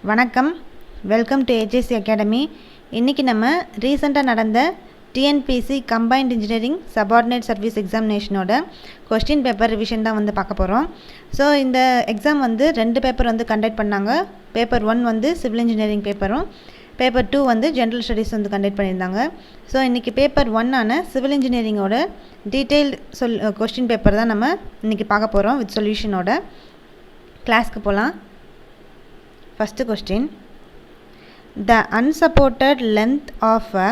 வணக்கம், welcome to AJC academy. இன்றைக்கி நம்ம ரீசெண்டாக நடந்த TNPSC combined engineering subordinate service எக்ஸாமினேஷனோட கொஸ்டின் பேப்பர் ரிவிஷன் தான் வந்து பார்க்க போகிறோம். ஸோ இந்த எக்ஸாம் வந்து 2 பேப்பர் வந்து கண்டக்ட் பண்ணாங்க. பேப்பர் 1 வந்து சிவில் இன்ஜினியரிங் பேப்பரும், பேப்பர் 2 வந்து ஜென்ரல் ஸ்டடீஸ் வந்து கண்டக்ட் பண்ணியிருந்தாங்க. ஸோ இன்றைக்கி பேப்பர் 1 சிவில் இன்ஜினியரிங்கோட டீட்டெயில்டு கொஸ்டின் பேப்பர் தான் நம்ம இன்றைக்கி பார்க்க போகிறோம் வித் சொல்யூஷனோட. கிளாஸ்க்கு போகலாம். First question. The unsupported length of a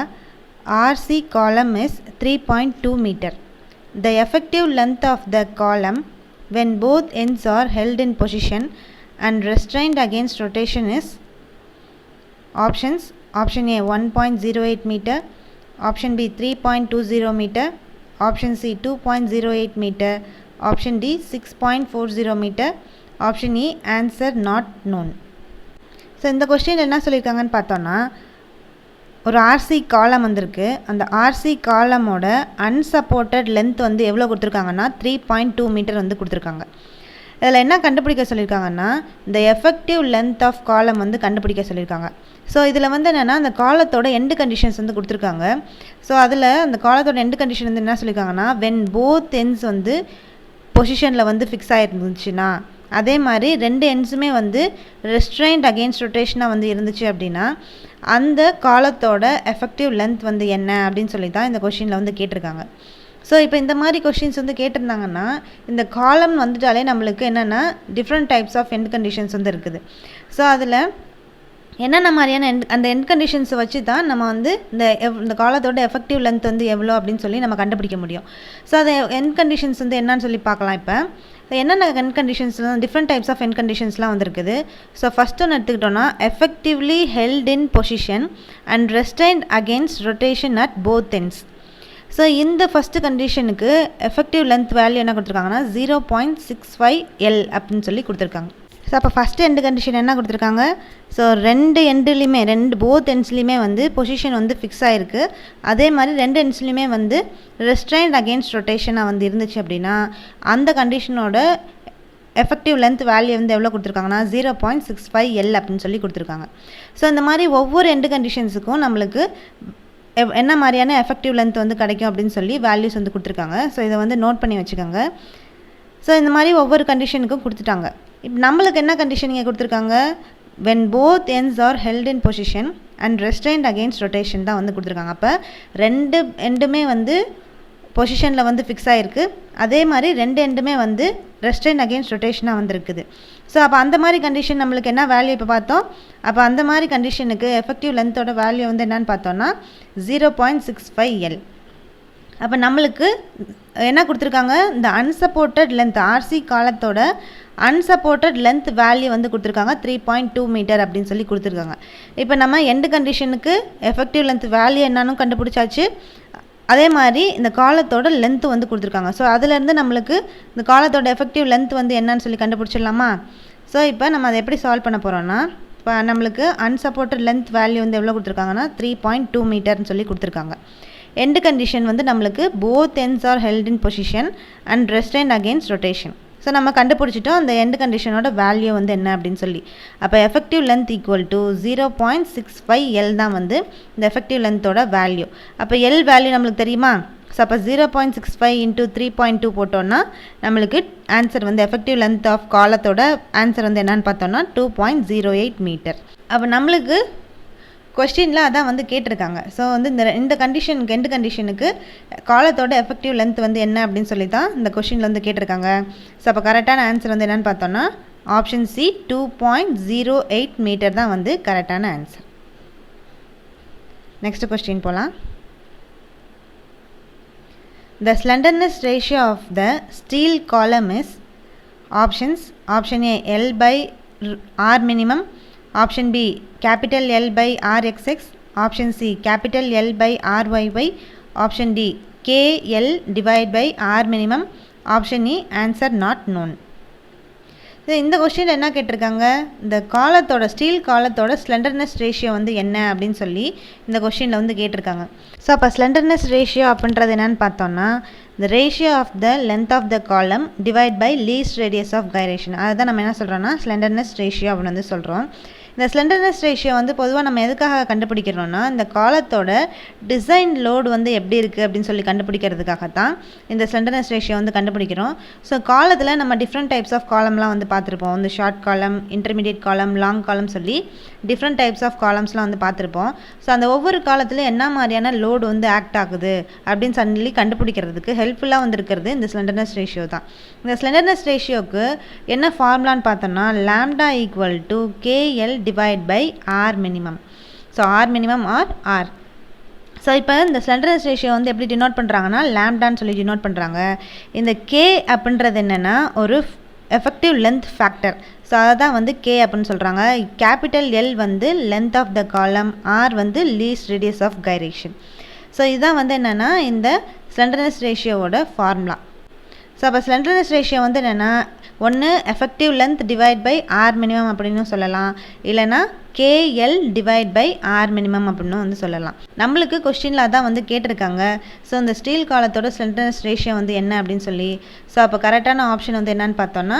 RC column is 3.2 meter. The effective length of the column when both ends are held in position and restrained against rotation is options. Option A 1.08 meter, option B 3.20 meter, option C 2.08 meter, option D 6.40 meter, option E answer not known. So இந்த question என்ன சொல்லியிருக்காங்கன்னு பார்த்தோன்னா, ஒரு RC காலம் வந்திருக்கு. அந்த RC காலமோட unsupported length வந்து எவ்வளோ கொடுத்துருக்காங்கன்னா 3.2 மீட்டர் வந்து கொடுத்துருக்காங்க. இதில் என்ன கண்டுபிடிக்க சொல்லியிருக்காங்கன்னா, இந்த எஃபெக்டிவ் லென்த் ஆஃப் காலம் வந்து கண்டுபிடிக்க சொல்லியிருக்காங்க. ஸோ இதில் வந்து என்னென்னா, அந்த காலத்தோட எண்டு கண்டிஷன்ஸ் வந்து கொடுத்துருக்காங்க. ஸோ அதில் அந்த காலத்தோட எண்டு கண்டிஷன் வந்து என்ன சொல்லியிருக்காங்கன்னா, வென் போத் எண்ட்ஸ் வந்து பொசிஷனில் வந்து ஃபிக்ஸ் ஆகிருந்துச்சுன்னா, அதே மாதிரி 2 எண்ட்ஸுமே வந்து ரெஸ்ட்ரெயின்ட் அகெயின்ஸ்ட் ரொட்டேஷனாக வந்து இருந்துச்சு அப்படின்னா, அந்த காலத்தோட எஃபெக்டிவ் லென்த் வந்து என்ன அப்படின்னு சொல்லி தான் இந்த கொஷினில் வந்து கேட்டிருக்காங்க. ஸோ இப்போ இந்த மாதிரி கொஷின்ஸ் வந்து கேட்டிருந்தாங்கன்னா, இந்த காலம் வந்துட்டாலே நம்மளுக்கு என்னென்னா different types of end conditions வந்து இருக்குது. ஸோ அதில் என்னென்ன மாதிரியான அந்த எண்ட் கண்டிஷன்ஸை வச்சு தான் நம்ம வந்து இந்த காலத்தோட எஃபெக்டிவ் லென்த் வந்து எவ்வளோ அப்படின்னு சொல்லி நம்ம கண்டுபிடிக்க முடியும். ஸோ அந்த எண்ட் கண்டிஷன்ஸ் வந்து என்னன்னு சொல்லி பார்க்கலாம். இப்போ என்னென்ன எண்ட் கண்டிஷன்ஸ்லாம் டிஃப்ரெண்ட் டைப்ஸ் ஆஃப் எண்ட் கண்டிஷன்ஸ்லாம் வந்துருக்குது. ஸோ ஃபஸ்ட் ஒன்று எடுத்துக்கிட்டோன்னா, effectively held in position and restrained against rotation at both ends. So இந்த ஃபஸ்ட்டு கண்டிஷனுக்கு எஃபெக்டிவ் லென்த் வேல்யூ என்ன கொடுத்துருக்காங்கன்னா 0.65 L அப்படின்னு சொல்லி கொடுத்துருக்காங்க. ஸோ அப்போ ஃபஸ்ட்டு எண்டு கண்டிஷன் என்ன கொடுத்துருக்காங்க, ஸோ 2 எண்டுலேயுமே போத் எண்ட்ஸ்லேயுமே வந்து பொசிஷன் வந்து ஃபிக்ஸ் ஆகிருக்கு. அதே மாதிரி 2 எண்ட்ஸ்லேயுமே வந்து ரெஸ்ட்ரைன்ட் அகெயின்ஸ்ட் ரொட்டேஷனாக வந்து இருந்துச்சு அப்படின்னா, அந்த கண்டிஷனோட எஃபெக்டிவ் லென்த் வேல்யூ வந்து எவ்வளோ கொடுத்துருக்காங்கன்னா 0.65 L அப்படின்னு சொல்லி கொடுத்துருக்காங்க. ஸோ இந்த மாதிரி ஒவ்வொரு எண்டு கண்டிஷன்ஸுக்கும் நம்மளுக்கு என்ன மாதிரியான எஃபெக்டிவ் லென்த் வந்து கிடைக்கும் அப்படின்னு சொல்லி வேல்யூஸ் வந்து கொடுத்துருக்காங்க. ஸோ இதை வந்து நோட் பண்ணி வச்சுக்கோங்க. ஸோ இந்த மாதிரி ஒவ்வொரு கண்டிஷனுக்கும் கொடுத்துட்டாங்க. இப்போ நம்மளுக்கு என்ன கண்டிஷன் இங்கே கொடுத்துருக்காங்க, when both ends are held in position and restrained against rotation தான் வந்து கொடுத்துருக்காங்க. அப்போ 2 எண்டுமே வந்து பொசிஷனில் வந்து ஃபிக்ஸ் ஆகிருக்கு. அதே மாதிரி 2 எண்டுமே வந்து ரெஸ்ட்ரைன்ட் அகெயின்ஸ்ட் ரொட்டேஷனாக வந்துருக்குது. ஸோ அப்போ அந்த மாதிரி கண்டிஷன் நம்மளுக்கு என்ன வேல்யூ இப்போ பார்த்தோம். அப்போ அந்த மாதிரி கண்டிஷனுக்கு எஃபெக்டிவ் லென்த்தோட வேல்யூ வந்து என்னன்னு பார்த்தோன்னா 0.65 L. அப்போ நம்மளுக்கு என்ன கொடுத்துருக்காங்க, இந்த அன்சப்போர்ட்டட் லென்த் ஆர்சி காலத்தோட அன்சப்போர்ட்டட் லென்த் வேல்யூ வந்து கொடுத்துருக்காங்க 3.2 மீட்டர் அப்படின்னு சொல்லி கொடுத்துருக்காங்க. இப்போ நம்ம எண்டு கண்டிஷனுக்கு எஃபெக்டிவ் லென்த் வேல்யூ என்னன்னு கண்டுபிடிச்சாச்சு. அதே மாதிரி இந்த காலத்தோட லென்த்து வந்து கொடுத்துருக்காங்க. ஸோ அதுலேருந்து நம்மளுக்கு இந்த காலத்தோட எஃபெக்டிவ் லென்த் வந்து என்னன்னு சொல்லி கண்டுபிடிச்சிடலாமா. ஸோ இப்போ நம்ம அதை எப்படி சால்வ் பண்ண போகிறோன்னா, இப்போ நம்மளுக்கு அன்சப்போர்ட்டட் லென்த் வேல்யூ வந்து எவ்வளோ கொடுத்துருக்காங்கன்னா 3.2 மீட்டர்னு சொல்லி கொடுத்துருக்காங்க. எண்டு கண்டிஷன் வந்து நம்மளுக்கு both ends are held in position and restrained against rotation. So நம்ம கண்டுபிடிச்சிட்டோம் அந்த எண்டு கண்டிஷனோட வேல்யூ வந்து என்ன அப்படின்னு சொல்லி. அப்போ effective length equal to 0.65 L தான் வந்து இந்த எஃபெக்டிவ் லென்த்தோட வேல்யூ. அப்போ எல் வேல்யூ நம்மளுக்கு தெரியுமா. ஸோ அப்போ 0.65 × 3.2 போட்டோன்னா நம்மளுக்கு ஆன்சர் வந்து எஃபெக்டிவ் லென்த் ஆஃப் காலத்தோட ஆன்சர் வந்து என்னன்னு பார்த்தோன்னா 2.08 மீட்டர். அப்போ நம்மளுக்கு கொஸ்டினில் அதான் வந்து கேட்டிருக்காங்க. ஸோ வந்து இந்த கண்டிஷனுக்கு எண்டு கண்டிஷனுக்கு காலத்தோட எஃபெக்டிவ் லென்த் வந்து என்ன அப்படின்னு சொல்லி தான் இந்த கொஸ்டினில் வந்து கேட்டிருக்காங்க. ஸோ அப்போ கரெக்டான ஆன்சர் வந்து என்னென்னு பார்த்தோன்னா ஆப்ஷன் சி 2.08 மீட்டர் தான் வந்து கரெக்டான ஆன்சர். நெக்ஸ்ட் கொஸ்டின் போகலாம். The slenderness ratio of the steel column is options. Option A L/R minimum, option B capital L/RXX, option C capital L/RYY, option D KL/R minimum, option E answer not known. இந்த question என்ன கேட்டிருக்காங்க, இந்த காலத்தோட steel காலத்தோட slenderness ratio வந்து என்ன அப்படின்னு சொல்லி இந்த கொஸ்டினில் வந்து கேட்டிருக்காங்க. ஸோ அப்போ ஸ்லெண்டர்னஸ் ரேஷியோ அப்படின்றது என்னன்னு பார்த்தோன்னா, the ratio of the length of the column divided by least radius of gyration. அதுதான் நம்ம என்ன சொல்கிறோன்னா ஸ்லெண்டர்னஸ் ரேஷியோ அப்படின்னு வந்து சொல்கிறோம். இந்த ஸ்லெண்டர்னஸ் ரேஷியோ வந்து பொதுவாக நம்ம எதுக்காக கண்டுபிடிக்கிறோம்னா இந்த காலத்தோட டிசைன் லோடு வந்து எப்படி இருக்குது அப்படின்னு சொல்லி கண்டுபிடிக்கிறதுக்காகத்தான் இந்த ஸ்லெண்டர்னஸ் ரேஷியோ வந்து கண்டுபிடிக்கிறோம். ஸோ காலத்தில் நம்ம டிஃப்ரெண்ட் டைப்ஸ் ஆஃப் காலம்லாம் வந்து பார்த்துருப்போம். இந்த ஷார்ட் காலம், இன்டர்மீடியட் காலம், லாங் காலம் சொல்லி டிஃப்ரெண்ட் டைப்ஸ் ஆஃப் காலம்ஸ்லாம் வந்து பார்த்துருப்போம். ஸோ அந்த ஒவ்வொரு காலத்துலையும் என்ன மாதிரியான லோடு வந்து ஆக்ட் ஆகுது அப்படின்னு சொல்லி கண்டுபிடிக்கிறதுக்கு ஹெல்ப்ஃபுல்லாக வந்து இருக்கிறது இந்த ஸ்லெண்டர்னஸ் ரேஷியோ தான். இந்த ஸ்லெண்டர்னஸ் ரேஷியோக்கு என்ன ஃபார்முலான்னு பார்த்தோம்னா lambda equal to KL divide by R minimum. So R minimum R R. So இப்போ இந்த ஸ்லெண்டர்னஸ் ரேஷியோ வந்து எப்படி டினோட் பண்ணுறாங்கன்னா லாம்டான்னு சொல்லி டினோட் பண்ணுறாங்க. இந்த K அப்படின்றது என்னென்னா ஒரு எஃபெக்டிவ் லென்த் ஃபேக்டர். ஸோ அதை தான் வந்து K அப்படின்னு சொல்கிறாங்க. கேபிட்டல் L வந்து length of the column, R வந்து least radius of gyration. So இதுதான் வந்து என்னென்னா இந்த ஸ்லெண்டர்னஸ் ரேஷியோவோட ஃபார்முலா. ஸோ அப்போ ஸ்லெண்டர்னஸ் ரேஷியோ வந்து என்னென்னா ஒன்று effective length divide by R minimum அப்படின்னு சொல்லலாம், இல்லைனா KL divide by R minimum அப்படின்னு வந்து சொல்லலாம். நம்மளுக்கு கொஸ்டினில் அதான் வந்து கேட்டிருக்காங்க. ஸோ இந்த ஸ்டீல் காலத்தோட ஸ்லெண்டர்னஸ் ரேஷியோ வந்து என்ன அப்படின்னு சொல்லி. ஸோ அப்போ கரெக்டான ஆப்ஷன் வந்து என்னன்னு பார்த்தோன்னா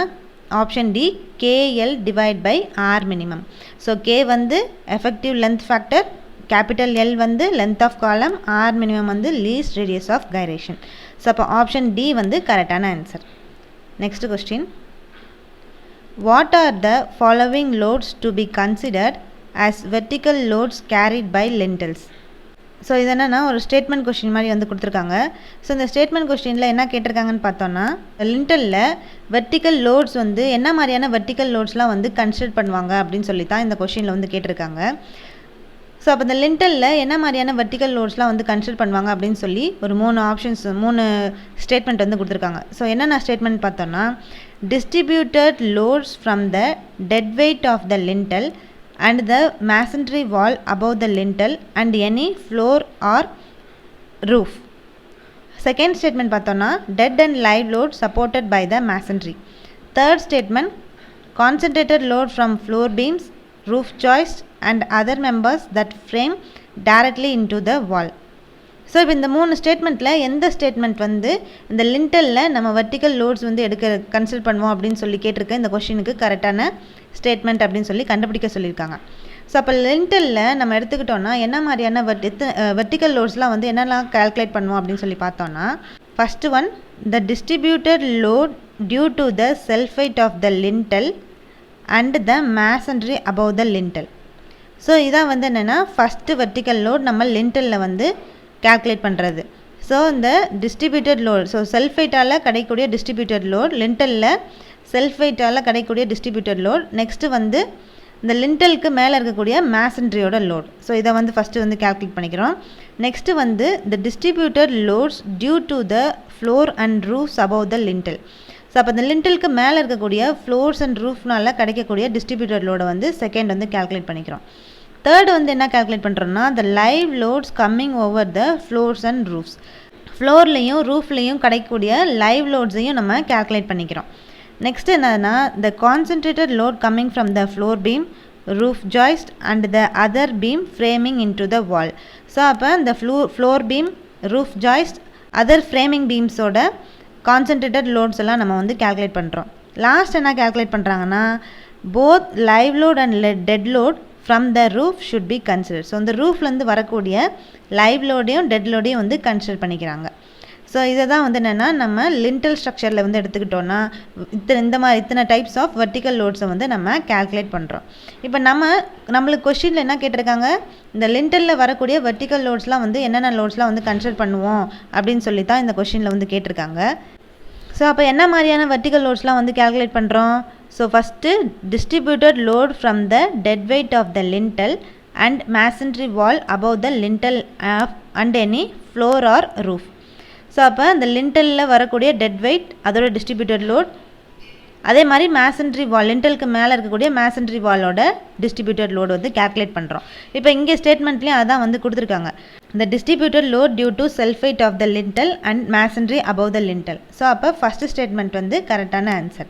option D KL divide by R minimum. So K வந்து effective length factor, capital L வந்து length of column, R minimum வந்து least radius of gyration. So அப்போ ஆப்ஷன் டி வந்து கரெக்டான answer. Next question. What are the following loads to be considered as vertical loads carried by lintels? So இது என்னென்னா ஒரு statement question மாதிரி வந்து கொடுத்துருக்காங்க. ஸோ இந்த ஸ்டேட்மெண்ட் கொஸ்டினில் என்ன கேட்டிருக்காங்கன்னு பார்த்தோன்னா லிண்டலில் வெர்டிக்கல் லோட்ஸ் வந்து என்ன மாதிரியான வெர்டிக்கல் லோட்ஸ்லாம் வந்து கன்சிடர் பண்ணுவாங்க அப்படின்னு சொல்லி தான் இந்த கொஸ்டினில் வந்து கேட்டிருக்காங்க. ஸோ அப்போ இந்த லிண்டலில் என்ன மாதிரியான வெர்டிக்கல் லோட்ஸ்லாம் வந்து கன்சிடர் பண்ணுவாங்க அப்படின்னு சொல்லி ஒரு 3 ஸ்டேட்மெண்ட் வந்து கொடுத்துருக்காங்க. ஸோ என்னென்ன ஸ்டேட்மெண்ட் பார்த்தோன்னா distributed loads from the dead weight of the lintel and the masonry wall above the lintel and any floor or roof. Second statement பார்த்தோன்னா dead and live load supported by the masonry. Third statement concentrated load from floor beams, roof joist and other members that frame directly into the wall. So இப்போ இந்த 3 ஸ்டேட்மெண்ட்டில் எந்த statement வந்து இந்த லிண்டலில் நம்ம vertical loads வந்து consider பண்ணுவோம் அப்படின்னு சொல்லி கேட்டிருக்க இந்த கொஸ்டினுக்கு கரெக்டான ஸ்டேட்மெண்ட் அப்படின்னு சொல்லி கண்டுபிடிக்க சொல்லியிருக்காங்க. ஸோ அப்போ லிண்டலில் நம்ம எடுத்துக்கிட்டோன்னா என்ன மாதிரியான வெர்டிக்கல் லோட்ஸ்லாம் வந்து என்னெல்லாம் கால்குலேட் பண்ணுவோம் அப்படின்னு சொல்லி பார்த்தோன்னா first one the distributed load due to the self weight of the lintel and the masonry above the lintel. So இதான் வந்து என்னென்னா ஃபஸ்ட்டு வெர்டிக்கல் லோட் நம்ம லிண்டலில் வந்து கால்குலேட் பண்ணுறது. ஸோ இந்த டிஸ்ட்ரிபியூட்டட் லோட், ஸோ செல்ஃப் வெயிட்டால் கிடைக்கக்கூடிய டிஸ்ட்ரிபியூட்டட் லோட், லிண்டலில் செல்ஃப் வெயிட்டால் கிடைக்கக்கூடிய distributed load, next வந்து இந்த லிண்டலுக்கு மேலே இருக்கக்கூடிய மேசன்ட்ரியோட லோட். ஸோ இதை வந்து ஃபஸ்ட்டு வந்து கால்குலேட் பண்ணிக்கிறோம். நெக்ஸ்ட்டு வந்து the distributed loads due to the floor and roofs above the lintel. So அப்போ இந்த லிண்டலுக்கு மேலே இருக்கக்கூடிய ஃப்ளோர்ஸ் அண்ட் ரூஃப்னால் கிடைக்கக்கூடிய டிஸ்ட்ரிபியூட்டட் லோடை வந்து செகண்ட் வந்து கால்குலேட் பண்ணிக்கிறோம். தேர்டு வந்து என்ன கால்குலேட் பண்ணுறோம்னா the live loads coming over the floors and roofs. ஃப்ளோர்லேயும் ரூஃப்லேயும் கிடைக்கக்கூடிய லைவ் லோட்ஸையும் நம்ம கால்குலேட் பண்ணிக்கிறோம். நெக்ஸ்ட் என்னன்னா the concentrated load coming from the floor beam, roof joist and the other beam framing into the wall. So அப்போ இந்த floor beam, roof joist, other framing பீம்ஸோட கான்சன்ட்ரேட்டட் லோட்ஸ் எல்லாம் நம்ம வந்து கால்குலேட் பண்ணுறோம். Last என்ன calculate பண்ணுறாங்கன்னா both live load and dead load from the roof should be consider. So இந்த ரூஃப்லேருந்து வரக்கூடிய லைவ் லோடையும் டெட் லோடையும் வந்து கன்சிடர் பண்ணிக்கிறாங்க. ஸோ இதை தான் வந்து என்னென்னா நம்ம லிண்டல் ஸ்ட்ரக்சரில் வந்து எடுத்துக்கிட்டோன்னா இத்தனை டைப்ஸ் ஆஃப் வெர்டிக்கல் லோட்ஸை வந்து நம்ம கால்குலேட் பண்ணுறோம். இப்போ நம்மளுக்கு கொஸ்டினில் என்ன கேட்டிருக்காங்க இந்த லிண்டலில் வரக்கூடிய வெர்டிக்கல் லோட்ஸ்லாம் வந்து என்னென்ன லோட்ஸ்லாம் வந்து கன்சிடர் பண்ணுவோம் அப்படின்னு சொல்லி தான் இந்த கொஸ்டினில் வந்து கேட்டிருக்காங்க. ஸோ அப்போ என்ன மாதிரியான வெர்டிக்கல் லோட்ஸ்லாம் வந்து கால்குலேட் பண்ணுறோம். So first distributed load from the dead weight of the lintel and masonry wall above the lintel and any floor or roof. So அப்போ இந்த லிண்டலில் வரக்கூடிய டெட் வெயிட் அதோட டிஸ்ட்ரிபியூட்டட் லோட், அதே மாதிரி மேசன்ட்ரி வால் லிண்டலுக்கு மேலே இருக்கக்கூடிய மேசன்ட்ரி வாலோட டிஸ்ட்ரிபியூட்டட் லோடு வந்து கால்குலேட் பண்ணுறோம். இப்போ இங்கே ஸ்டேட்மெண்ட்லேயும் அதான் வந்து கொடுத்துருக்காங்க the distributed load due to self weight of the lintel and masonry above the lintel. So அப்போ ஃபஸ்ட்டு ஸ்டேட்மெண்ட் வந்து கரெக்டான ஆன்சர்.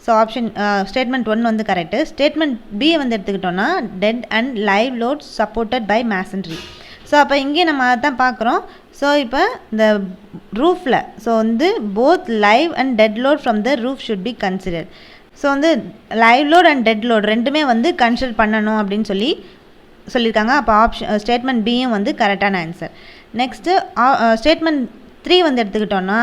ஸோ ஆப்ஷன் ஸ்டேட்மெண்ட் 1 வந்து கரெக்டு. ஸ்டேட்மெண்ட் பி வந்து எடுத்துக்கிட்டோன்னா dead and live load supported by masonry. So அப்போ இங்கே நம்ம அதை தான் பார்க்குறோம். ஸோ இப்போ இந்த ரூஃபில் ஸோ வந்து both live and dead load from the roof should be consider. So வந்து live load and dead load ரெண்டுமே வந்து கன்சிடர் பண்ணணும் அப்படின்னு சொல்லியிருக்காங்க. அப்போ ஸ்டேட்மெண்ட் பியும் வந்து கரெக்டான ஆன்சர். நெக்ஸ்ட்டு ஸ்டேட்மெண்ட் 3 வந்து எடுத்துக்கிட்டோன்னா,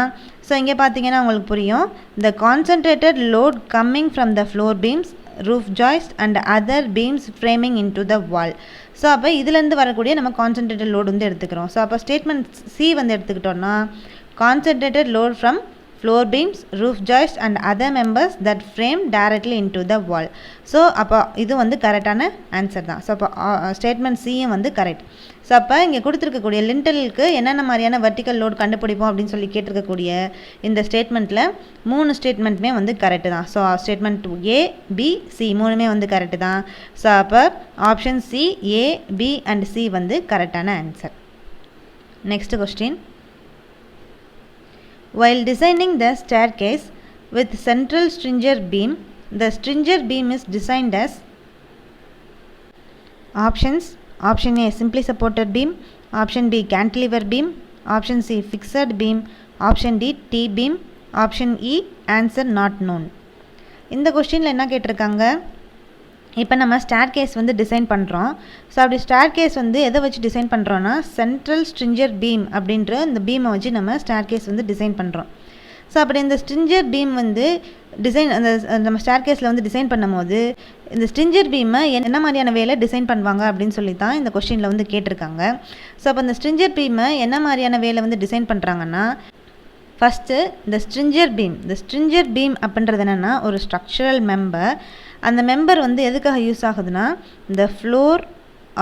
ஸோ இங்கே பார்த்தீங்கன்னா உங்களுக்கு புரியும். The concentrated load coming from the floor beams, roof joist and other beams framing into the wall. So அப்போ இதுலேருந்து வரக்கூடிய நம்ம கான்சன்ட்ரேட்டட் லோடு வந்து எடுத்துக்கிறோம். ஸோ அப்போ ஸ்டேட்மெண்ட் சி வந்து எடுத்துக்கிட்டோன்னா, concentrated load from floor beams, roof joists and other members that frame directly into the wall. So அப்போ இது வந்து கரெக்டான ஆன்சர் தான். ஸோ அப்போ ஸ்டேட்மெண்ட் சியும் வந்து கரெக்ட். ஸோ அப்போ இங்கே கொடுத்துருக்கக்கூடிய லிண்டலுக்கு என்னென்ன மாதிரியான வெர்டிக்கல் லோட் கண்டுபிடிப்போம் அப்படின்னு சொல்லி கேட்டிருக்கக்கூடிய இந்த ஸ்டேட்மெண்ட்டில் 3 ஸ்டேட்மெண்ட்டுமே வந்து கரெக்டு தான். So statement A, B, C 3மே வந்து கரெக்டு தான். ஸோ அப்போ option C, A, B and C வந்து கரெக்டான answer. Next question. While designing the staircase with central stringer beam, the stringer beam is designed as options. Option A simply supported beam, option B cantilever beam, option C fixed beam, option D T beam, option E answer not known. இந்த கொஸ்டினில் என்ன கேட்டிருக்காங்க, இப்போ நம்ம stair case வந்து design பண்ணுறோம். So அப்படி stair case வந்து எதை வச்சு டிசைன் பண்ணுறோன்னா, சென்ட்ரல் ஸ்ட்ரிஞ்சர் பீம் அப்படின்ற இந்த பீமை வச்சு நம்ம ஸ்டேர் கேஸ் வந்து டிசைன் பண்ணுறோம். ஸோ அப்படி இந்த ஸ்ட்ரிஞ்சர் பீம் வந்து டிசைன் அந்த நம்ம ஸ்டேர் கேஸில் வந்து டிசைன் பண்ணும்போது இந்த ஸ்ட்ரிஞ்சர் பீமை என்ன மாதிரியான வேலை டிசைன் பண்ணுவாங்க அப்படின்னு சொல்லி தான் இந்த கொஸ்டினில் வந்து கேட்டிருக்காங்க. ஸோ அப்போ இந்த ஸ்ட்ரிஞ்சர் பீமை என்ன மாதிரியான வேலை வந்து டிசைன் பண்ணுறாங்கன்னா, ஃபஸ்ட்டு இந்த ஸ்ட்ரிஞ்சர் பீம் அப்படின்றது என்னென்னா ஒரு ஸ்ட்ரக்சரல் மெம்பர். அந்த மெம்பர் வந்து எதுக்காக யூஸ் ஆகுதுன்னா, இந்த ஃப்ளோர்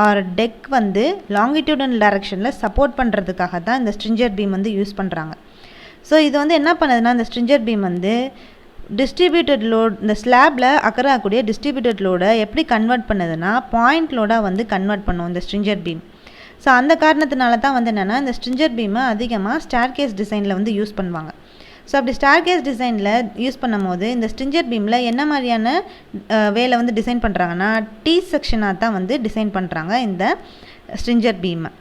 ஆர் டெக் வந்து லாங்கிடியூடனல் டைரக்ஷனில் சப்போர்ட் பண்ணுறதுக்காக தான் இந்த ஸ்ட்ரிஞ்சர் பீம் வந்து யூஸ் பண்ணுறாங்க. ஸோ இது வந்து என்ன பண்ணுதுன்னா, இந்த ஸ்ட்ரிஞ்சர் பீம் வந்து டிஸ்ட்ரிபியூட்டட் லோட், இந்த ஸ்லாபில் அக்கறாகக்கூடிய டிஸ்ட்ரிபியூட்டட் லோடை எப்படி கன்வெர்ட் பண்ணுதுன்னா பாயிண்ட் லோடாக வந்து கன்வெர்ட் பண்ணும் இந்த ஸ்ட்ரிஞ்சர் பீம். ஸோ அந்த காரணத்தினால தான் வந்து என்னென்னா இந்த ஸ்ட்ரிஞ்சர் பீமை அதிகமாக ஸ்டேர்கேஸ் டிசைனில் வந்து யூஸ் பண்ணுவாங்க. ஸோ அப்படி ஸ்டேர்கேஸ் டிசைனில் யூஸ் பண்ணும் போது இந்த ஸ்ட்ரிஞ்சர் பீமில் என்ன மாதிரியான வேலை வந்து டிசைன் பண்ணுறாங்கன்னா, டி செக்ஷனாக தான் வந்து டிசைன் பண்ணுறாங்க இந்த ஸ்ட்ரிஞ்சர் பீமை.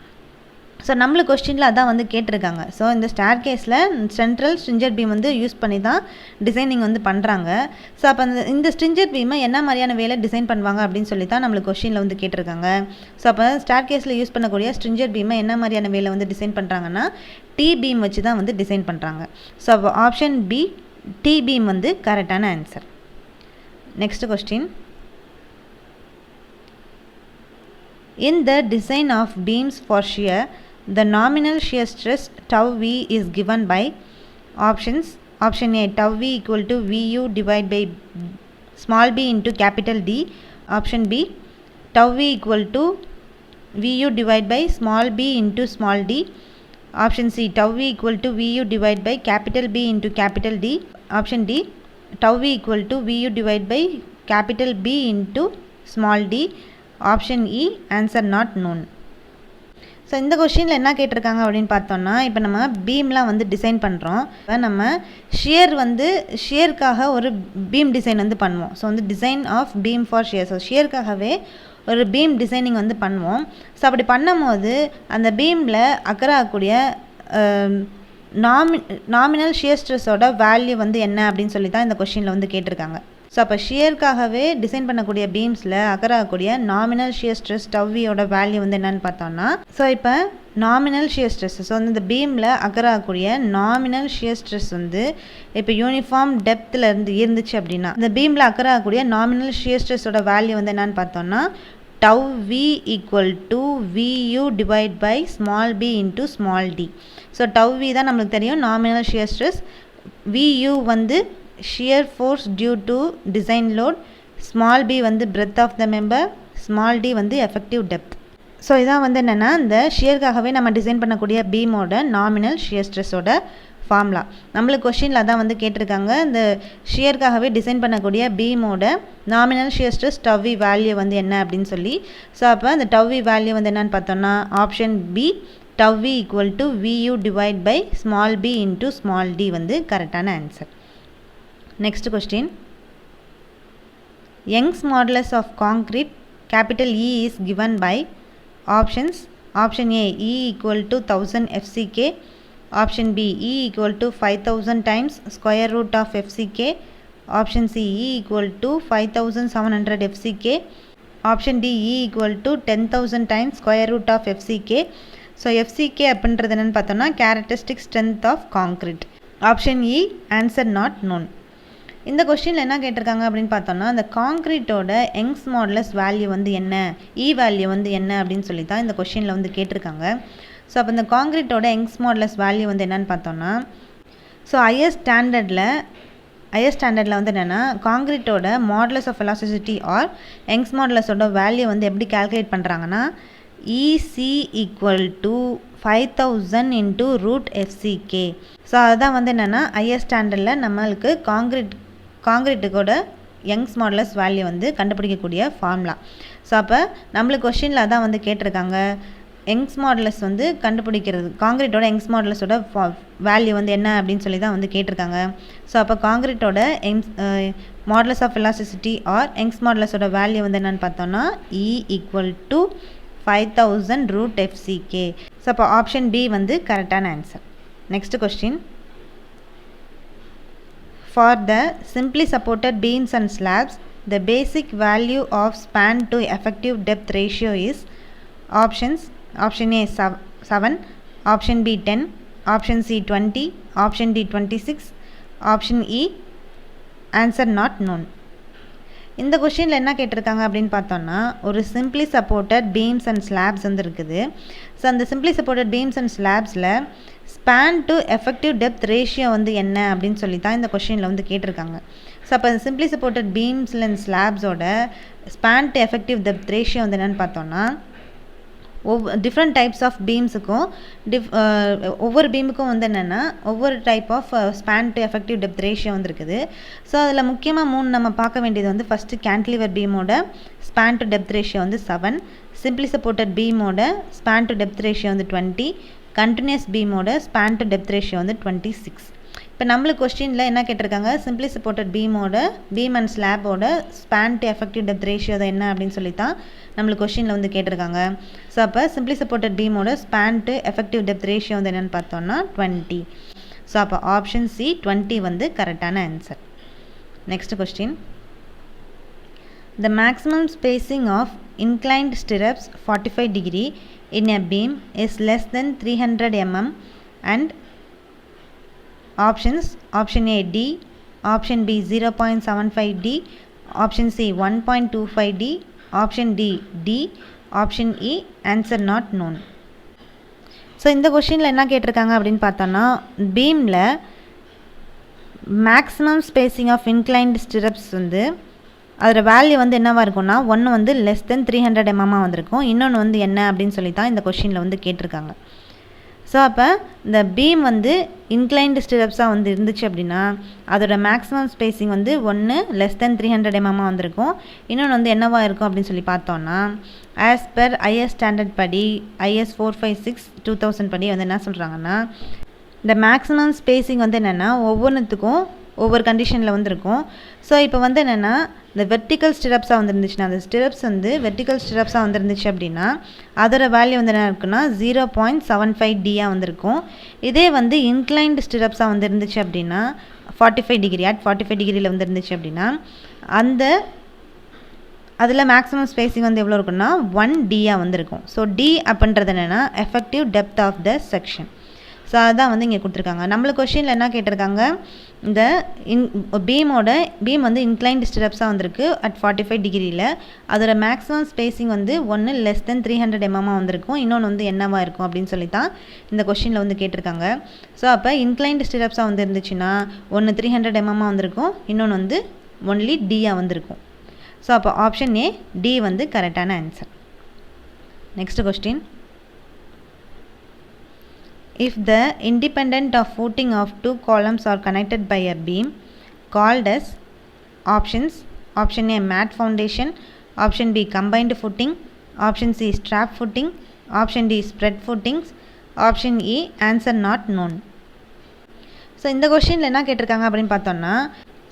ஸோ நம்மளுக்கு கொஸ்டினில் அதான் வந்து கேட்டிருக்காங்க. ஸோ இந்த ஸ்டேர் கேஸில் சென்ட்ரல் ஸ்ட்ரிஞ்சர் பீம் வந்து யூஸ் பண்ணி தான் டிசைனிங் வந்து பண்ணுறாங்க. ஸோ அப்போ இந்த ஸ்ட்ரிஞ்சர் பீமை என்ன மாதிரியான வேலை டிசைன் பண்ணுவாங்க அப்படின்னு சொல்லி தான் நம்மளுக்கு கொஸ்டினில் வந்து கேட்டிருக்காங்க. ஸோ அப்போ ஸ்டேர் கேஸில் யூஸ் பண்ணக்கூடிய ஸ்ட்ரிஞ்சர் பீமை என்ன மாதிரியான வேலை வந்து டிசைன் பண்ணுறாங்கன்னா, டி பீம் வச்சு தான் வந்து டிசைன் பண்ணுறாங்க. ஸோ அப்போ ஆப்ஷன் பி டி பீம் வந்து கரெக்டான answer. Next question. In the design of beams for shear, the nominal shear stress tau v is given by options. Option A tau v equal to vu divided by small b into capital D. Option B tau v equal to vu divided by small b into small d. Option C tau v equal to vu divided by capital B into capital D. Option D tau v equal to vu divided by capital B into small d. Option E answer not known. So இந்த கொஸ்டினில் என்ன கேட்டிருக்காங்க அப்படின்னு பார்த்தோன்னா, இப்போ நம்ம பீம்லாம் வந்து design பண்ணுறோம். இப்போ நம்ம ஷியருக்காக ஒரு பீம் டிசைன் வந்து பண்ணுவோம். ஸோ வந்து design of beam for shear. So ஷியருக்காகவே ஒரு பீம் டிசைனிங் வந்து பண்ணுவோம். ஸோ அப்படி பண்ணும்போது அந்த பீமில் அக்கறாகக்கூடிய நாமினல் ஷியர் ஸ்ட்ரெஸ்ஸோட வேல்யூ வந்து என்ன அப்படின்னு சொல்லி தான் இந்த கொஸ்டினில் வந்து கேட்டிருக்காங்க. ஸோ அப்போ ஷியருக்காகவே டிசைன் பண்ணக்கூடிய பீம்ஸில் அக்கறாகக்கூடிய நாமினல் ஷியர் ஸ்ட்ரெஸ் டவ்வியோட வேல்யூ வந்து என்னென்னு பார்த்தோன்னா, ஸோ இப்போ நாமினல் ஷியர் ஸ்ட்ரெஸ், ஸோ இந்த பீமில் அக்கறாகக்கூடிய நாமினல் ஷியர் ஸ்ட்ரெஸ் வந்து இப்போ யூனிஃபார்ம் டெப்த்தில் இருந்துச்சு அப்படின்னா, இந்த பீமில் அக்கறாகக்கூடிய நாமினல் ஷியர் ஸ்ட்ரெஸ்ஸோட வேல்யூ வந்து என்னென்னு பார்த்தோன்னா, tau v equal to vu divided by small b into small d. So tau v தான் நம்மளுக்கு தெரியும் நாமினல் ஷியர் ஸ்ட்ரெஸ். vu வந்து shear force due to design load, small b வந்து breadth of the member, small d வந்து effective depth. So இதான் வந்து என்னென்னா இந்த ஷியருக்காகவே நம்ம டிசைன் பண்ணக்கூடிய பீமோட நாமினல் ஷியர் ஸ்ட்ரெஸ்ஸோட ஃபார்முலா. நம்மளுக்கு கொஸ்டினில் அதான் வந்து கேட்டிருக்காங்க, இந்த ஷியருக்காகவே டிசைன் பண்ணக்கூடிய பீமோட நாமினல் ஷியர் ஸ்ட்ரெஸ் டவ்வி வேல்யூ வந்து என்ன அப்படின்னு சொல்லி. ஸோ அப்போ அந்த டவ்வி வேல்யூ வந்து என்னென்னு பார்த்தோன்னா, option B tau v equal to vu divide by small b into small d வந்து கரெக்டான answer. Next question. Young's modulus of concrete capital E is given by options. Option A E equal to 1000 FCK. Option B E equal to 5000 times square root of FCK. Option C E equal to 5700 FCK, option D E equal to 10,000 times square root of FCK. So FCK அப்படின்றது என்னென்னு பார்த்தோம்னா characteristic strength of concrete. Option E answer not known. இந்த கொஸ்டினில் என்ன கேட்டிருக்காங்க அப்படின்னு பார்த்தோம்னா அந்த காங்க்ரீட்டோட யங்ஸ் மாடுலஸ் வேல்யூ வந்து என்ன, இ வேல்யூ வந்து என்ன அப்படின்னு சொல்லி தான் இந்த கொஸ்டினில் வந்து கேட்டிருக்காங்க. ஸோ அப்போ இந்த காங்க்ரீட்டோட யங்ஸ் மாடுலஸ் வேல்யூ வந்து என்னென்னு பார்த்தோம்னா, ஸோ ஹையர் ஸ்டாண்டர்டில் வந்து என்னென்னா காங்க்ரீட்டோட modulus of velocity or Young's மாடுலஸோட வேல்யூ வந்து எப்படி கால்குலேட் பண்ணுறாங்கன்னா EC equal to 5000 into root FCK. So அதுதான் வந்து என்னென்னா ஹையர் ஸ்டாண்டர்டில் நம்மளுக்கு காங்க்ரீட்டுக்கோட யங்ஸ் மாடுலஸ் வேல்யூ வந்து கண்டுபிடிக்கக்கூடிய ஃபார்முலா. ஸோ அப்போ நம்மளுக்கு கொஸ்டினில் அதான் வந்து கேட்டிருக்காங்க யங்ஸ் மாடுலஸ் வந்து கண்டுபிடிக்கிறது, காங்க்ரீட்டோட யங்ஸ் மாடுலஸோட வேல்யூ வந்து என்ன அப்படின்னு சொல்லி தான் வந்து கேட்டிருக்காங்க. ஸோ அப்போ காங்க்ரீட்டோட modulus of velocity or Young's மாடுலஸோட வேல்யூ வந்து என்னென்னு பார்த்தோம்னா E equal to 5000 root FCK. So அப்போ ஆப்ஷன் பி வந்து கரெக்டான answer. Next question. For the simply supported beams and slabs, the basic value of span to effective depth ratio is options. Option A 7, option B 10, option C 20, option D 26, option E answer not known. இந்த கொஸ்டினில் என்ன கேட்டிருக்காங்க அப்படின்னு பார்த்தோம்னா ஒரு simply supported beams and slabs வந்து இருக்குது. So அந்த சிம்பிளி சப்போர்ட்டட் பீம்ஸ் அண்ட் ஸ்லாப்ஸில் span to effective depth ratio வந்து என்ன அப்படின்னு சொல்லி தான் இந்த கொஸ்டினில் வந்து கேட்டிருக்காங்க. ஸோ அப்போ சிம்பிளி சப்போர்ட்டட் பீம்ஸ் அண்ட் ஸ்லாப்ஸோட span to effective depth ratio வந்து என்னென்னு பார்த்தோம்னா டிஃப்ரெண்ட் டைப்ஸ் ஆஃப் பீம்ஸுக்கும் ஒவ்வொரு பீமுக்கும் வந்து என்னென்னா ஒவ்வொரு type of span to effective depth ratio வந்து இருக்குது. ஸோ அதில் முக்கியமாக 3 நம்ம பார்க்க வேண்டியது வந்து ஃபஸ்ட்டு கேன்டிலிவர் பீமோட ஸ்பேன் டு டெப்த் ரேஷியோ வந்து 7, சிம்பிளி சப்போர்ட்டட் பீமோட ஸ்பேன் டு டெப்த் ரேஷியோ வந்து 20, கண்டினியூஸ் பீமோட ஸ்பேன் டு டெப்த் ரேஷியோ வந்து 26. இப்போ நம்மளுக்கு கொஸ்டினில் என்ன கேட்டிருக்காங்க சிம்பிளி சப்போர்ட்டட் பீம் அண்ட் ஸ்லாபோட span to effective depth ratio தான் என்ன அப்படின்னு சொல்லி தான் நம்மளுக்கு கொஸ்டினில் வந்து கேட்டிருக்காங்க. ஸோ அப்போ சிம்பிளி சப்போர்ட்டட் பீமோட span to effective depth ratio வந்து என்னென்னு பார்த்தோம்னா 20. ஸோ அப்போ ஆப்ஷன் சி 20 வந்து கரெக்டான answer. Next question. The maximum spacing of inclined stirrups 45 degree in a beam is less than 300 mm and options. Option A D, option B 0.75 D, option C 1.25 D, option D D, option E answer not known. So இந்த கொஸ்டினில் என்ன கேட்டிருக்காங்க அப்படின்னு பார்த்தோன்னா பீமில் maximum spacing of inclined stirrups வந்து அதோட value வந்து என்னவாக இருக்கும்னா ஒன்று வந்து லெஸ் தென் 300 mm வந்திருக்கும், இன்னொன்று வந்து என்ன அப்படின்னு சொல்லி தான் இந்த கொஸ்டினில் வந்து கேட்டிருக்காங்க. ஸோ அப்போ இந்த பீம் வந்து இன்க்ளைன்டு ஸ்டிரப்ஸாக வந்து இருந்துச்சு அப்படின்னா அதோட மேக்ஸிமம் ஸ்பேசிங் வந்து ஒன்று லெஸ் தென் 300 mm வந்திருக்கும், இன்னொன்று வந்து என்னவாக இருக்கும் அப்படின்னு சொல்லி பார்த்தோன்னா ஆஸ் பெர் ஐஎஸ் ஸ்டாண்டர்ட் படி IS 456/2000 படி வந்து என்ன சொல்கிறாங்கன்னா இந்த மேக்ஸிமம் ஸ்பேசிங் வந்து என்னென்னா ஒவ்வொன்றுத்துக்கும் ஒவ்வொரு கண்டிஷனில் வந்து இருக்கும். ஸோ இப்போ வந்து என்னென்னா இந்த வெர்டிக்கல் ஸ்டிரப்ஸாக வந்துருந்துச்சுன்னா அந்த ஸ்டிரப்ஸ் வந்து வெர்டிக்கல் ஸ்டிரப்ஸாக வந்துருந்துச்சு அப்படின்னா அதோட வேல்யூ வந்து என்ன இருக்குன்னா 0.75 D வந்திருக்கும். இதே வந்து இன்க்ளைன்டு ஸ்டிரப்ஸாக வந்துருந்துச்சு அப்படின்னா 45 டிகிரியில் வந்துருந்துச்சு அப்படின்னா அந்த அதில் மேக்ஸிமம் ஸ்பேசிங் வந்து எவ்வளோ இருக்குன்னா 1 D வந்திருக்கும். ஸோ D அப்படின்றது என்னென்னா effective depth of the section. So அதுதான் வந்து இங்கே கொடுத்துருக்காங்க. நம்மளுக்கு கொஸ்டினில் என்ன கேட்டிருக்காங்க இந்த பீம் வந்து இன்க்ளைன்டு ஸ்டிரப்ஸாக வந்திருக்கு அட் 45 டிகிரியில் அதோட மேக்ஸிமம் ஸ்பேசிங் வந்து ஒன்று லெஸ் தென் 300 mm வந்திருக்கும், இன்னொன்று வந்து என்னவாக இருக்கும் அப்படின்னு சொல்லி தான் இந்த கொஸ்டினில் வந்து கேட்டிருக்காங்க. ஸோ அப்போ இன்க்ளைன்டு ஸ்டிரப்ஸாக வந்து இருந்துச்சுன்னா ஒன்று 300 mm வந்திருக்கும், இன்னொன்று வந்து ஒன்லி D வந்திருக்கும். ஸோ அப்போ ஆப்ஷன் ஏ D வந்து கரெக்டான answer. Next question. If the independent of footing of 2 columns are connected by a beam called as options. Option A mat foundation, option B combined footing, option C strap footing, option D spread footings, option E answer not known. So இந்த கொஸ்டினில் என்ன கேட்டிருக்காங்க அப்படின்னு பார்த்தோன்னா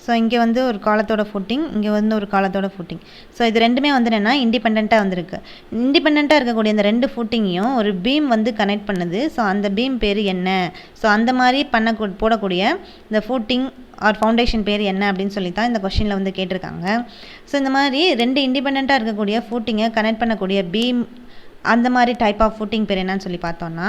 so இங்கே வந்து ஒரு காலத்தோட ஃபுட்டிங், இங்கே வந்து ஒரு காலத்தோட ஃபுட்டிங். ஸோ இது ரெண்டுமே வந்து என்னென்னா இண்டிபெண்ட்டாக வந்திருக்கு. இண்டிபெண்ட்டாக இருக்கக்கூடிய இந்த 2 ஃபுட்டிங்கையும் ஒரு பீம் வந்து கனெக்ட் பண்ணுது. ஸோ அந்த பீம் பேர் என்ன? ஸோ அந்த மாதிரி போடக்கூடிய இந்த ஃபுட்டிங் ஆர் ஃபவுண்டேஷன் பேர் என்ன அப்படின்னு சொல்லி தான் இந்த கொஸ்டினில் வந்து கேட்டிருக்காங்க. ஸோ இந்த மாதிரி 2 இண்டிபெண்ட்டாக இருக்கக்கூடிய ஃபூட்டிங்கை கனெக்ட் பண்ணக்கூடிய பீம் அந்த மாதிரி டைப் ஆஃப் ஃபூட்டிங் பேர் என்னன்னு சொல்லி பார்த்தோன்னா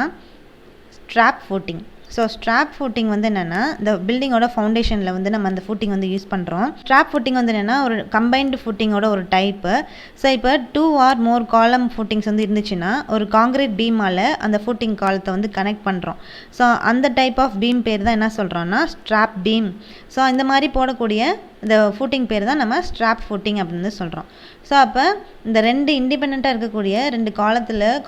strap footing. So strap footing வந்து என்னென்னா இந்த பில்டிங்கோட ஃபவுண்டேஷனில் வந்து நம்ம அந்த ஃபூட்டிங் வந்து யூஸ் பண்ணுறோம். ஸ்ட்ராப் ஃபூட்டிங் வந்து என்னென்னா ஒரு கம்பைன்டு ஃபூட்டிங்கோட ஒரு டைப்பு. ஸோ இப்போ 2 ஆர் மோர் காலம் ஃபூட்டிங்ஸ் வந்து இருந்துச்சுன்னா ஒரு காங்கிரீட் பீமால் அந்த ஃபூட்டிங் காலத்தை வந்து கனெக்ட் பண்ணுறோம். ஸோ அந்த டைப் ஆஃப் பீம் பேர் தான் என்ன சொல்கிறோன்னா ஸ்ட்ராப் பீம். ஸோ இந்த மாதிரி போடக்கூடிய இந்த ஃபூட்டிங் பேர் தான் நம்ம ஸ்ட்ராப் ஃபூட்டிங் அப்படின்னு சொல்கிறோம். ஸோ அப்போ இந்த 2 இண்டிபெண்ட்டாக இருக்கக்கூடிய 2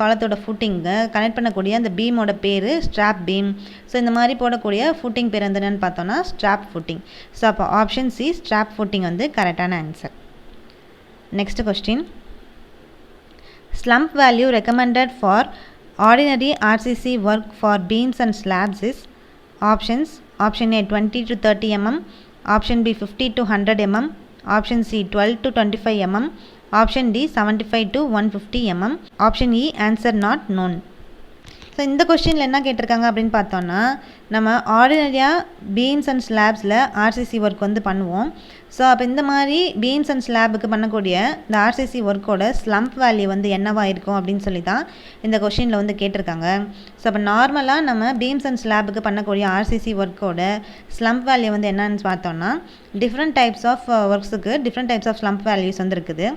காலத்தோட ஃபூட்டிங்கை கனெக்ட் பண்ணக்கூடிய அந்த பீமோட பேர் ஸ்ட்ராப் பீம். ஸோ இந்த மாதிரி போடக்கூடிய ஃபூட்டிங் பேர் வந்து என்னென்னு பார்த்தோன்னா ஸ்ட்ராப் ஃபூட்டிங். ஸோ அப்போ ஆப்ஷன் சி ஸ்ட்ராப் ஃபூட்டிங் வந்து கரெக்டான ஆன்சர். நெக்ஸ்ட் கொஸ்டின். Slump value recommended for ordinary RCC work for beams and slabs is options. Option A 20 to 30 mm, option B 50 to 100 mm, option C 12 to 25 mm, option D 75 to 150 mm, option E answer not known. So இந்த கொஸ்டினில் என்ன கேட்டிருக்காங்க அப்படின்னு பார்த்தோன்னா நம்ம ஆர்டினரியாக beams and ஸ்லாப்ஸில் RCC work வந்து பண்ணுவோம். ஸோ அப்போ இந்த மாதிரி பீம்ஸ் அண்ட் ஸ்லாபுக்கு பண்ணக்கூடிய இந்த RCC ஒர்க்கோட ஸ்லம்ப் வேல்யூ வந்து என்னவாக இருக்கும் அப்படின்னு சொல்லி தான் இந்த கொஸ்டினில் வந்து கேட்டிருக்காங்க. ஸோ அப்போ நார்மலாக நம்ம பீம்ஸ் அண்ட் ஸ்லாபுக்கு பண்ணக்கூடிய RCC ஒர்க்கோட ஸ்லம்ப் வேல்யூ வந்து என்னன்னு பார்த்தோன்னா டிஃப்ரெண்ட் டைப்ஸ் ஆஃப் ஒர்க்ஸுக்கு different types of slump values வந்து இருக்குது.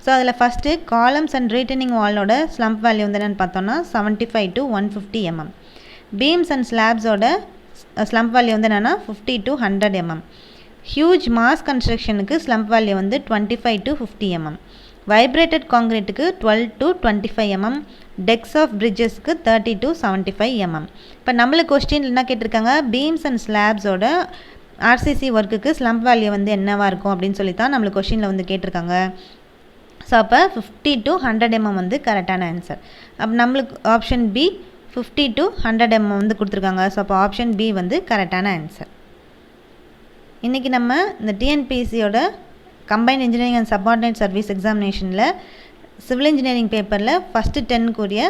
ஸோ அதில் ஃபஸ்ட்டு காலம்ஸ் அண்ட் ரீட்டனிங் வாலோட ஸ்லம்ப் வேல்யூ வந்து என்னென்னு பார்த்தோன்னா 75 to 150 mm. பீம்ஸ் அண்ட் ஸ்லாப்ஸோட ஸ்லம்ப் வேல்யூ வந்து என்னென்னா 50 to 100 mm. ஹியூஜ் மாஸ் கன்ஸ்ட்ரக்ஷனுக்கு ஸ்லம்ப் வேல்யூ வந்து 25 to 50 mm. வைப்ரேட்டட் காங்கிரீட்டுக்கு 12 to 25 mm. டெக்ஸ் ஆஃப் பிரிட்ஜஸ்க்கு 30 to 75 mm. இப்போ நம்மளுக்கு கொஸ்டின் என்ன கேட்டிருக்காங்க, பீம்ஸ் அண்ட் ஸ்லாப்ஸோட RCC ஒர்க்குக்கு ஸ்லம்ப் வேல்யூ வந்து என்னவாக இருக்கும் அப்படின்னு சொல்லி தான் நம்மளுக்கு கொஸ்டினில் வந்து கேட்டிருக்காங்க. ஸோ அப்போ 50 to 100 mm வந்து கரெக்டான ஆன்சர். அப்போ நம்மளுக்கு ஆப்ஷன் பி 50 to 100 mm வந்து கொடுத்துருக்காங்க. ஸோ அப்போ ஆப்ஷன் பி வந்து கரெக்டான ஆன்சர். இன்றைக்கி நம்ம இந்த டிஎன்பிஎஸ்சியோட combined engineering and subordinate service எக்ஸாமினேஷனில் சிவில் இன்ஜினியரிங் பேப்பரில் ஃபஸ்ட்டு 10 கூடிய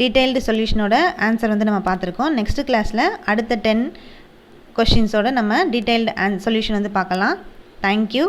டீட்டெயில்டு சொல்யூஷனோட ஆன்சர் வந்து நம்ம பார்த்துருக்கோம். நெக்ஸ்ட் கிளாஸில் அடுத்த 10 கொஷின்ஸோட நம்ம டீட்டெயில்டு சொல்யூஷன் வந்து பார்க்கலாம். தேங்க்யூ.